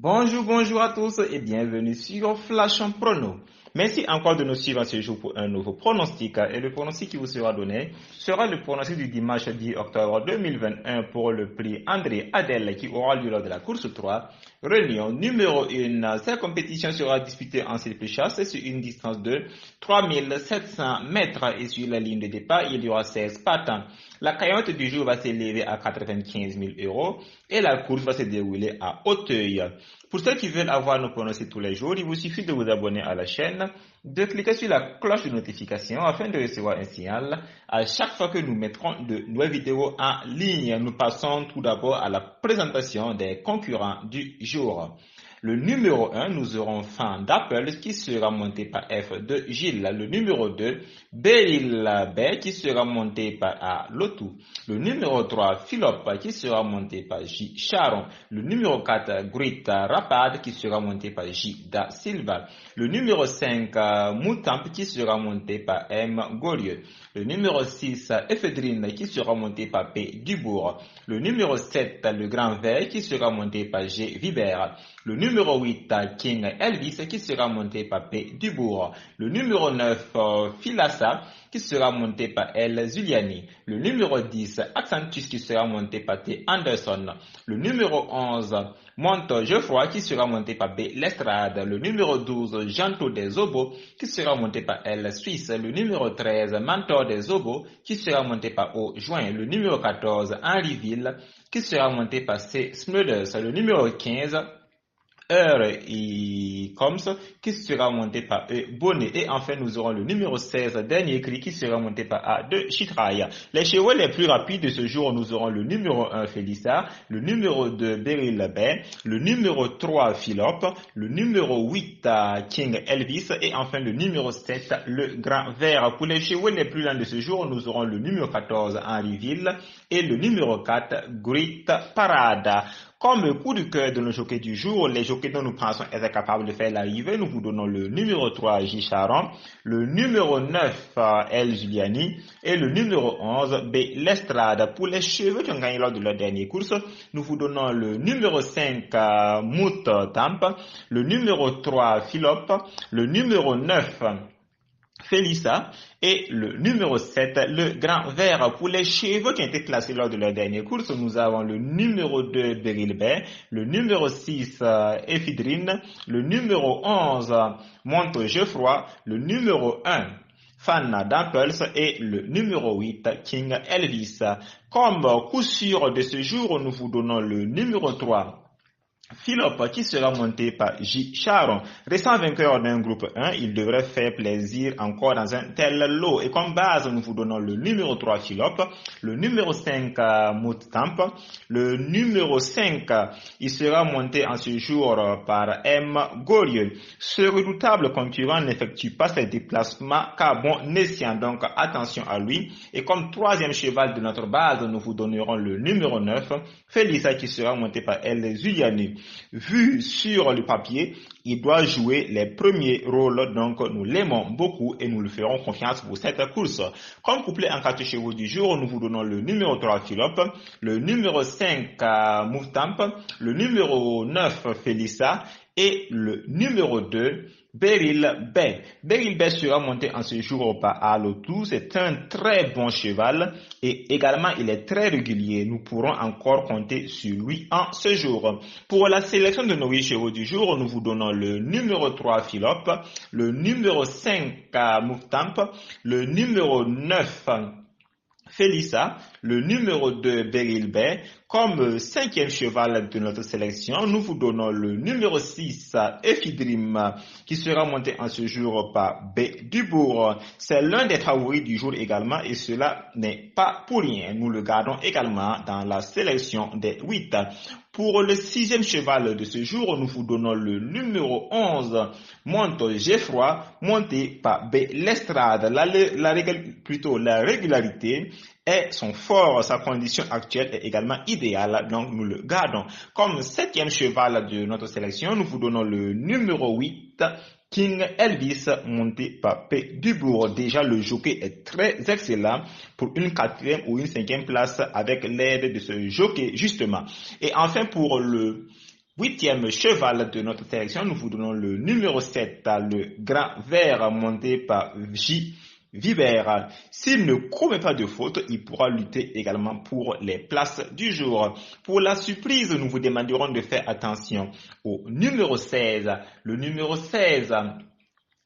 Bonjour à tous et bienvenue sur Flash Prono. Merci encore de nous suivre ce jour pour un nouveau pronostic. Et le pronostic qui vous sera donné sera le pronostic du dimanche 10 octobre 2021 pour le prix André Adel qui aura lieu lors de la course 3. Réunion numéro 1. Cette compétition sera disputée en circuit chasse sur une distance de 3700 mètres et sur la ligne de départ, il y aura 16 partants. La cagnotte du jour va s'élever à 95 000 € et la course va se dérouler à Auteuil. Pour ceux qui veulent avoir nos pronostics tous les jours, il vous suffit de vous abonner à la chaîne, de cliquer sur la cloche de notification afin de recevoir un signal à chaque fois que nous mettrons de nouvelles vidéos en ligne. Nous passons tout d'abord à la présentation des concurrents du jour. Le numéro 1, nous aurons Fan d'Apple qui sera monté par F de Gilles. Le numéro 2, Beryl B qui sera monté par A Lotou. Le numéro 3, Philop qui sera monté par J Charon. Le numéro 4, Grita Rapad qui sera monté par J Da Silva. Le numéro 5, Moutamp qui sera monté par M Golieux. Le numéro 6, Ephedrine qui sera monté par P Dubourg. Le numéro 7, le Grand Vert qui sera monté par G Vibert. Le numéro 8, King Elvis qui sera monté par P Dubourg. Le numéro 9, Filassa qui sera monté par L Zuliani. Le numéro 10, Accentus qui sera monté par T Anderson. Le numéro 11, Monte Geoffroy qui sera monté par B Lestrade. Le numéro 12, Janto des Obos qui sera monté par L Suisse. Le numéro 13, Mentor des Obos qui sera monté par O Joint. Le numéro 14, Henryville qui sera monté par C Smulders. Le numéro 15, Heure et Coms qui sera monté par E Bonnet. Et enfin, nous aurons le numéro 16, Dernier Cri qui sera monté par A de Chitraille. Les chevaux les plus rapides de ce jour, nous aurons le numéro 1, Félissa, le numéro 2, Beryl Bay, le numéro 3, Philop, le numéro 8, King Elvis et enfin le numéro 7, le Grand Vert. Pour les chevaux les plus lents de ce jour, nous aurons le numéro 14, Henryville et le numéro 4, Great Parade. Comme coup de cœur de nos jockeys du jour, les jockeys dont nous pensons être capables de faire l'arrivée, nous vous donnons le numéro 3, J. Charon, le numéro 9, L. Giuliani, et le numéro 11, B. Lestrade. Pour les chevaux qui ont gagné lors de leur dernière course, nous vous donnons le numéro 5, Mout Tamp, le numéro 3, Philop, le numéro 9, Félissa et le numéro 7, le Grand Vert. Pour les chevaux qui ont été classés lors de leur dernière course, nous avons le numéro 2, Beryl Bay, le numéro 6, Ephedrine, le numéro 11, Monte Geoffroy, le numéro 1, Fan d'Apples et le numéro 8, King Elvis. Comme coup sûr de ce jour, nous vous donnons le numéro 3, Philop qui sera monté par J. Charon. Récent vainqueur d'un groupe 1, il devrait faire plaisir encore dans un tel lot. Et comme base, nous vous donnons le numéro 3 Philop, le numéro 5 Moutamp, le numéro 5, il sera monté en ce jour par M. Golieux. Ce redoutable concurrent n'effectue pas ses déplacements qu'à bon escient, donc attention à lui. Et comme troisième cheval de notre base, nous vous donnerons le numéro 9, Félissa qui sera monté par L. Zuliani. Vu sur le papier, il doit jouer les premiers rôles, donc nous l'aimons beaucoup et nous lui ferons confiance pour cette course. Comme couplet en 4 chevaux du jour, nous vous donnons le numéro 3 Philop, le numéro 5 Moutamp, le numéro 9 Félissa et le numéro 2 Beryl Bay. Beryl Bay sera monté en ce jour par Alotou. C'est un très bon cheval et également il est très régulier. Nous pourrons encore compter sur lui en ce jour. Pour la sélection de nos 8 chevaux du jour, nous vous donnons le numéro 3 Philop, le numéro 5 Moutamp, le numéro 9 Félissa, le numéro 2 Beryl Bay. Comme cinquième cheval de notre sélection, nous vous donnons le numéro 6 Ephedrine qui sera monté en ce jour par B. Dubourg. C'est l'un des favoris du jour également et cela n'est pas pour rien. Nous le gardons également dans la sélection des 8. Pour le sixième cheval de ce jour, nous vous donnons le numéro 11, Monte Geoffroy, monté par B. Lestrade. La régularité est son fort, sa condition actuelle est également idéale, donc nous le gardons. Comme septième cheval de notre sélection, nous vous donnons le numéro 8, King Elvis, monté par P. Dubourg. Déjà, le jockey est très excellent pour une 4e ou une 5e place avec l'aide de ce jockey, justement. Et enfin, pour le Huitième cheval de notre sélection, nous vous donnons le numéro 7, le grand vert monté par J. Vibert. S'il ne commet pas de faute, il pourra lutter également pour les places du jour. Pour la surprise, nous vous demanderons de faire attention au numéro 16. Le numéro 16,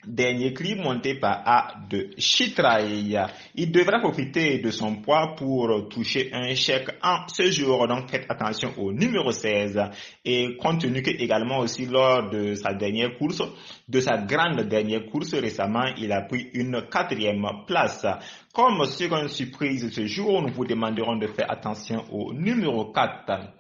dernier cri monté par A de Chitraï. Il devra profiter de son poids pour toucher un chèque en ce jour. Donc faites attention au numéro 16. Et compte tenu que également aussi lors de sa dernière course, de sa grande dernière course récemment, il a pris une 4e place. Comme seconde surprise ce jour, nous vous demanderons de faire attention au numéro 4.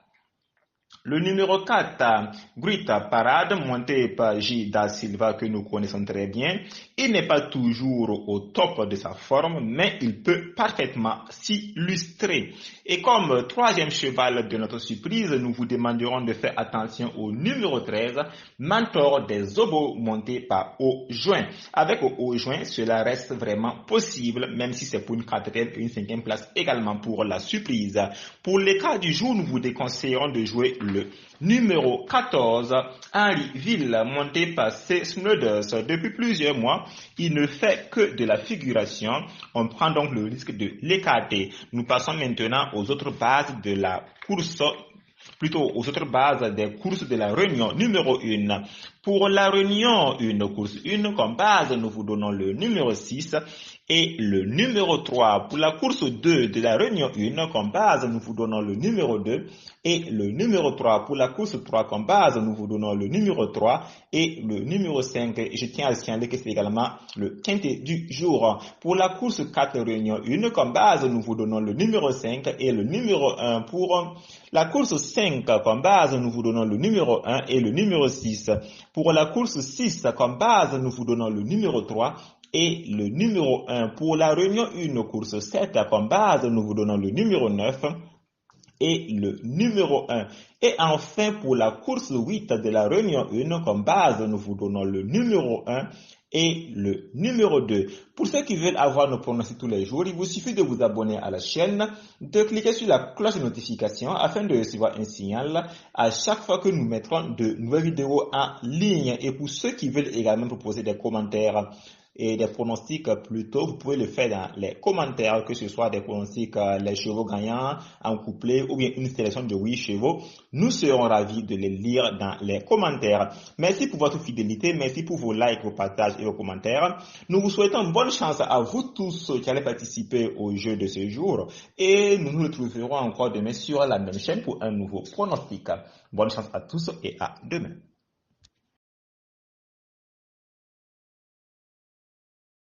Le numéro 4, Grita Parade, monté par J. Da Silva, que nous connaissons très bien. Il n'est pas toujours au top de sa forme, mais il peut parfaitement s'illustrer. Et comme troisième cheval de notre surprise, nous vous demanderons de faire attention au numéro 13, Mentor des Obos, monté par Au-Joint. Avec Au-Joint, cela reste vraiment possible, même si c'est pour une 4e et une 5e place également pour la surprise. Pour les cas du jour, nous vous déconseillerons de jouer le numéro 14, Henry Ville, monté par C. Smulders. Depuis plusieurs mois, il ne fait que de la figuration. On prend donc le risque de l'écarter. Nous passons maintenant aux autres bases de la course, plutôt aux autres bases des courses de la réunion numéro 1. Pour la réunion 1, course 1, comme base, nous vous donnons le numéro 6 et le numéro 3. Pour la course 2 de la réunion 1, comme base, nous vous donnons le numéro 2 et le numéro 3. Pour la course 3, comme base, nous vous donnons le numéro 3 et le numéro 5. Et je tiens à signaler que c'est également le quintet du jour. Pour la course 4 réunion 1, comme base, nous vous donnons le numéro 5 et le numéro 1. Pour la course 5, comme base, nous vous donnons le numéro 1 et le numéro 6. Pour la course 6, comme base, nous vous donnons le numéro 3 et le numéro 1. Pour la réunion 1, course 7, comme base, nous vous donnons le numéro 9 et le numéro 1. Et enfin, pour la course 8 de la réunion 1, comme base, nous vous donnons le numéro 1 et le numéro 2. Pour ceux qui veulent avoir nos pronostics tous les jours, il vous suffit de vous abonner à la chaîne, de cliquer sur la cloche de notification afin de recevoir un signal à chaque fois que nous mettrons de nouvelles vidéos en ligne. Et pour ceux qui veulent également proposer des commentaires et des pronostics plutôt, vous pouvez le faire dans les commentaires, que ce soit des pronostics, les chevaux gagnants en couplet ou bien une sélection de 8 chevaux. Nous serons ravis de les lire dans les commentaires. Merci pour votre fidélité, merci pour vos likes, vos partages et vos commentaires. Nous vous souhaitons bonne chance à vous tous qui allez participer au jeu de ce jour et nous nous retrouverons encore demain sur la même chaîne pour un nouveau pronostic. Bonne chance à tous et à demain.